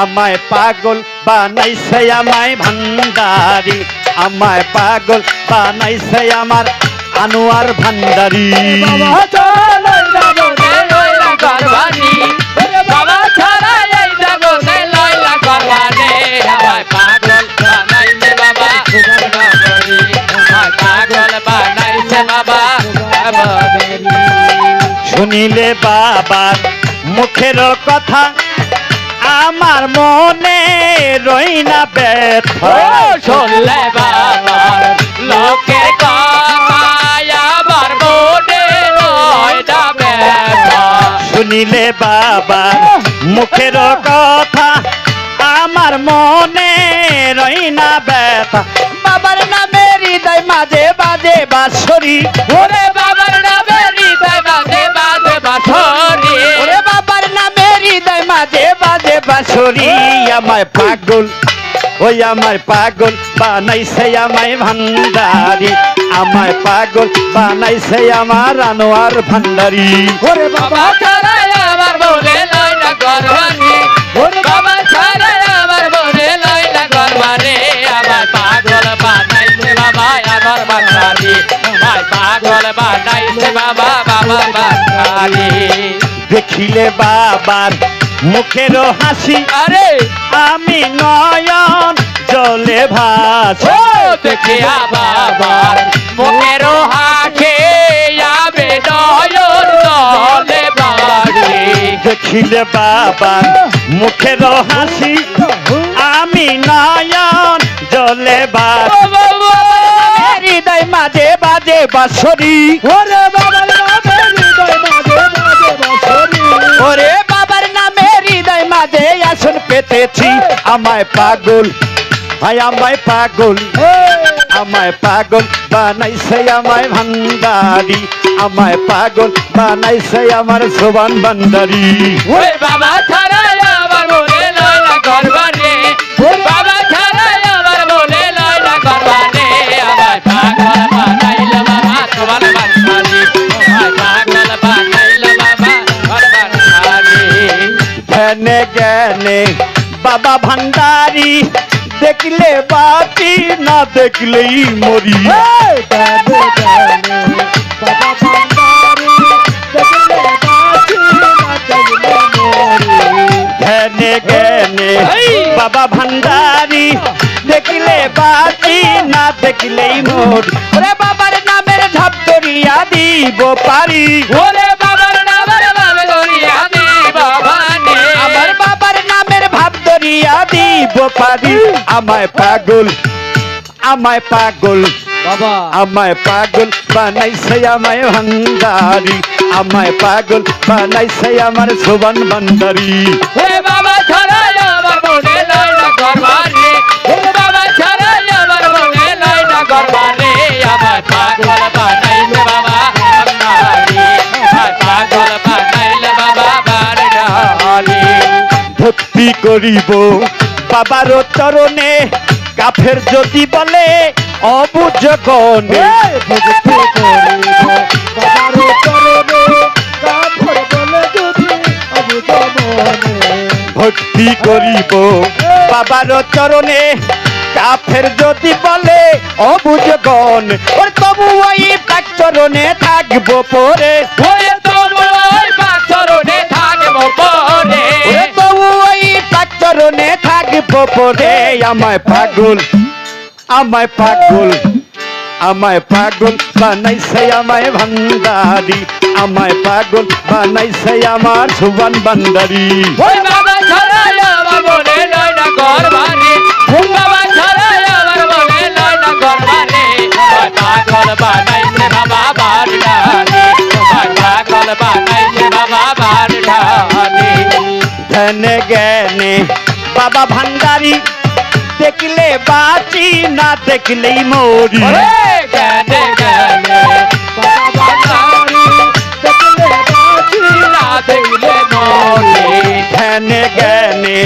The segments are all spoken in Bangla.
আমায় পাগল বানাইছে আমায় ভান্ডারি, আমায় পাগল বানাইছে আমার আনোয়ার ভান্ডারি। বাবা চলো জগতে লইলা করবানি, বাবা ছাড়া এই জগতে লইলা করবানি। আমায় পাগল বানাইছে বাবা ভান্ডারি, আমায় পাগল বানাইছে বাবা ভান্ডারি। শুনিলে বাবার মুখের কথা আমার মনে রই না ব্যথা। শুনলে বাবার লোকের কথা আমার মনে রয় না ব্যথা। শুনিলে বাবার মুখের কথা আমার মনে রই না ব্যথা। বাবার নামে হৃদয় মাঝে বাজে বাঁশরি, ওরে বাবার নামে হৃদয় বাজে বাজে বাঁশরি, ওরে বাবার নামে হৃদয় মাঝে বাজে বাঁশরি। আমায় পাগল ওই আমায় পাগল বানাইছে আমায় ভান্ডারি, আমায় পাগল বানাইছে আমার আনোয়ার ভান্ডারি। ওরে বাবা ছাড়া আমার মনে লয় না করবানি, ওরে বাবা ছাড়া আমার মনে লয় না করবানি। আমার পাগল বানাইছে বাবা আমার ভান্ডারি, আমার পাগল বানাইছে বাবা বাবা ভান্ডারি। দেখিলে বাবার মুখের হাসি আরে আমি নয়ন জলে ভাসি। ও দেখিয়া বাবার মুখের হাসি আমি নয়ন জলে ভাসি। দেখিলে বাবার মুখের হাসি আমি নয়ন জলে ভাসি। হৃদয় মাঝে বাজে বাঁশরি, ওরে বাবার নামে হৃদয় মাঝে মাঝে বাঁশরি, ওরে বাবার নামে হৃদয় মাঝে আসন পেতেছি। আমায় পাগল হায় আমায় পাগল, আমায় পাগল বানাইছে আমায় ভান্ডারি, আমায় পাগল বানাইছে আমার সোবান ভান্ডারি। ওরে বাবা ছাড়া আমার মনে লয় না করবানি, বাবা ছাড়া আমার মনে লয় না করবানি। আমার পাগল বানাইল বাবা তোমার ভান্ডারি, আমার পাগল বানাইল বাবা তোমার ভান্ডারি। ধ্যানে জ্ঞানে বাবা ভান্ডারি, দেখলে বাতি না দেখলেই মরি। ধ্যানে জ্ঞানে বাবা ভান্ডারি, দেখলে বাতি না দেখলেই মরি। ওরে বাবার নামের ঝাপ করিয়া দিব পারি, ওরে বাবার নামের নামে ধরিয়া দিব বাবানি, আমার বাবার নামের ভাব ধরিয়া দিব পারি। আমায় পাগল আমায় পাগল বাবা আমায় পাগল বানাইছে আমায় ভান্ডারি, আমায় পাগল বানাইছে আমার সোবান ভান্ডারি। ওরে বাবা ছাড়া আমার মনে লয় না করবানি, ওরে বাবা ছাড়া আমার মনে লয় না করবানি। আমার পাগল বানাইলে বাবা ভান্ডারি, আমার পাগল বানাইলে বাবা ভান্ডারি। ভক্তি করিব বাবার চরণে, কাফের যদি বলে অবুঝ গণে। ভক্তি করিব বাবার চরণে, কাফের বলে যদি অবুঝ মনে। ভক্তি করিব বাবার চরণে, কাফের যদি বলে অবুঝ গণ। ওর তবু ওই পাক চরণে থাকবো পরে, ওরে তবু ওই পাক চরণে থাকবো পরে, ওরে তবু ওই পাক চরণে থাকবো পরে। আমায় পাগল আমায় পাগল আমায় পাগল বানাইছে আমায় ভান্ডারি, আমায় পাগল বানাইছে আমার সুবান ভান্ডারি। ওই বাবা ছাড়া আমার মনে লয় না করবানি, বাবা ছাড়া আমার মনে লয় না করবানি। ওই পাগল বানাইছে বাবা ভান্ডারি, ওই পাগল বানাইছে বাবা ভান্ডারি। ধ্যানে জ্ঞানে বাবা ভান্ডারি, দেখলে বাঁচি না দেখলেই মরি। ওরে জ্ঞানে জ্ঞানে বাবা ভান্ডারি, দেখলে বাঁচি না দেখলে মনে ধ্যানে জ্ঞানে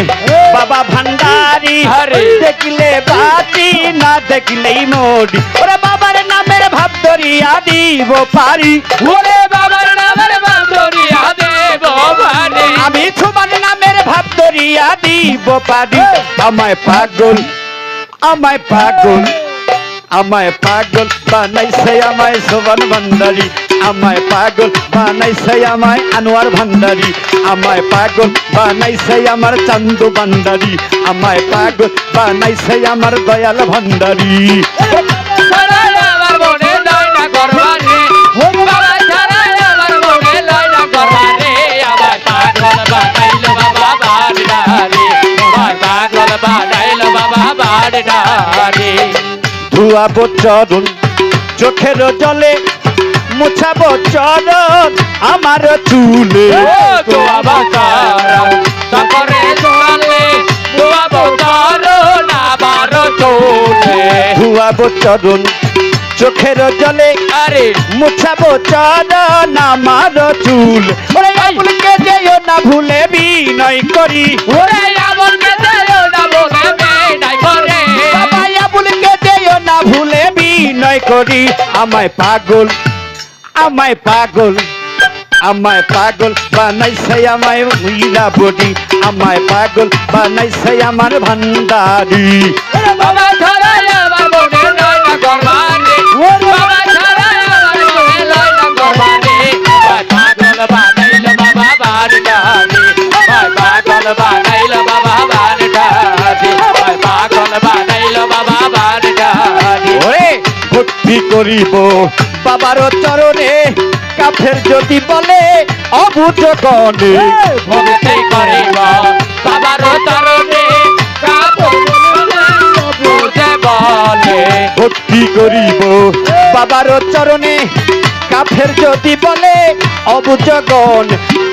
বাবা ভান্ডারি আরে। দেখলে বাতি না দেখলেই মোড়ি ওরে বাবার নামের ভাব ধরিয়া দিব পারি ওরে বাবার নামের বান্দরিয়া দেব ভানে আমি তোমার নামের ভাব ধরিয়া দিব পারি আমায় পাগল আমায় পাগল আমায় পাগল বানাইছে আমায় শোভন ভান্ডারি আমায় পাগল বানাইছে আমায় আনোয়ার ভান্ডারি আমায় পাগল বানাইছে আমার চান্দু ভান্ডারি আমায় পাগল বানাইছে আমার দয়াল ভান্ডারি ছাড়াই আমার মনে লয় না গরবারে বাবা ছাড়াই আমার মনে লয় না গরবারে আমার পাগল বানাইল বাবা বাড়ি আমার পাগল বানাইল বাবা বাড়ি ধুয়াবো চরণ চোখের জলে মুছাবো চরণ আমার চুলে দোয়া বাতারা তারপরে দোয়ালে দোয়া বাতারো না বারো চোখে ধুয়াবো চরণ চোখের জলে আরে মুছাবো চরণ আমার চুল ওরে আবুলকে যেও না ভুলে বিনয় করি ওরে আমন কে দেও না বলে বেড়াই করে বাবা আবুলকে যেও না ভুলে বিনয় করি আমায় পাগল আমায় পাগল আমায় পাগল বানাইছে আমায় মহিলা বডি আমায় পাগল বানাইছে আমার ভান্ডারি বাবা ছাড়াই আমার মনে লয় না গরবারে বাবা ছাড়াই আমার মনে লয় না গরবারে পাগল বানাইল বাবা বাড়ি পাগল বানাইল বাবা বাড়ি পাগল বানাইল বাবা বাড়ি ওরে ভক্তি করিব বাবার চরণে কাফের যদি বলে অবুঝ গণে ভক্তি করিব বাবার তরণে বুঝে বলে ভক্তি করিব বাবার চরণে কাফের যদি বলে অবুঝ গণ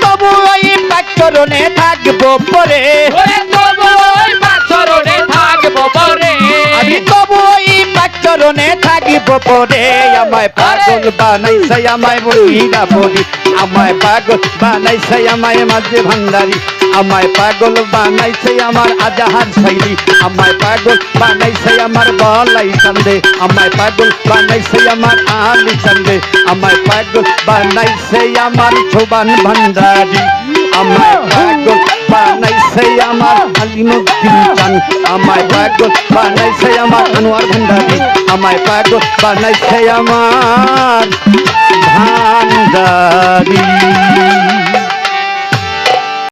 তবু ওই পাক চরণে থাকবো পরে ওরে তবু ওই পাথরনে থাকবো পরে আমি তবু ওই পাক চরণে থাকিব পরে আমায় পাগল বানাইছে আমায় মহিলা বলি আমায় পাগল বানাইছে আমায় মাঝে ভান্ডারি আমায় পাগল বানাইছে আমার আজাহার শৈলী আমায় পাগল বানাইছে আমার বলাই চন্দে আমায় পাগল বানাইছে আমার আলি চন্দে আমায় পাগল বানাইছে আমার শোভান ভান্ডারি আমায় পাগল বানাইছে আমার আলিমুদ্দিন চান আমায় পাগল বানাইছে আমার আনোয়ার ভান্ডারি আমায় পাগল বানাইছে আমার ভান্ডারি